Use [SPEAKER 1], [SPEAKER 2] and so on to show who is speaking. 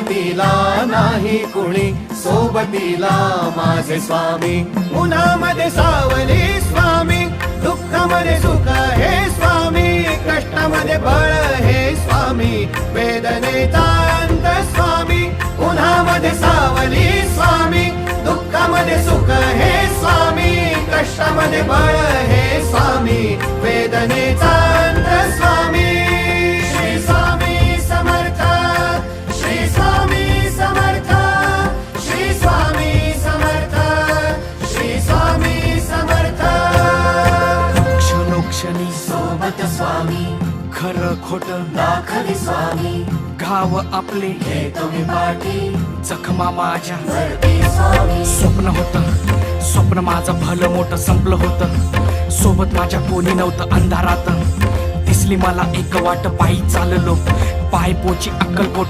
[SPEAKER 1] सोबतीला नाही कुणी, सोबतीला माझे स्वामी. उन्हामध्ये सावली स्वामी, दुःखामध्ये सुख हे स्वामी, कष्टामध्ये बळ हे स्वामी, वेदनेचा अंत स्वामी. उन्हामध्ये सावली स्वामी, दुःखामध्ये सुख हे स्वामी, कष्टामध्ये बळ हे स्वामी, वेदनेचा अंत स्वामी. श्री स्वामी समर्थ, श्री स्वामी समर्थ, श्री स्वामी समर्थ, श्री स्वामी समर्थ.
[SPEAKER 2] क्षणोक्षणी
[SPEAKER 1] सोबत स्वामी,
[SPEAKER 2] खरं खोट
[SPEAKER 1] दाखली स्वामी,
[SPEAKER 2] घाव आपले
[SPEAKER 1] हे तुम्ही पाठी
[SPEAKER 2] जखमा माझ्या.
[SPEAKER 1] भरती स्वामी.
[SPEAKER 2] स्वप्न होतं, स्वप्न माझं भलं मोठं संपलं होतं. सोबत माझ्या कोणी नव्हतं अंधारात. दिसली मला एक वाट, पायी चाललो पाय पोची अक्कलकोट.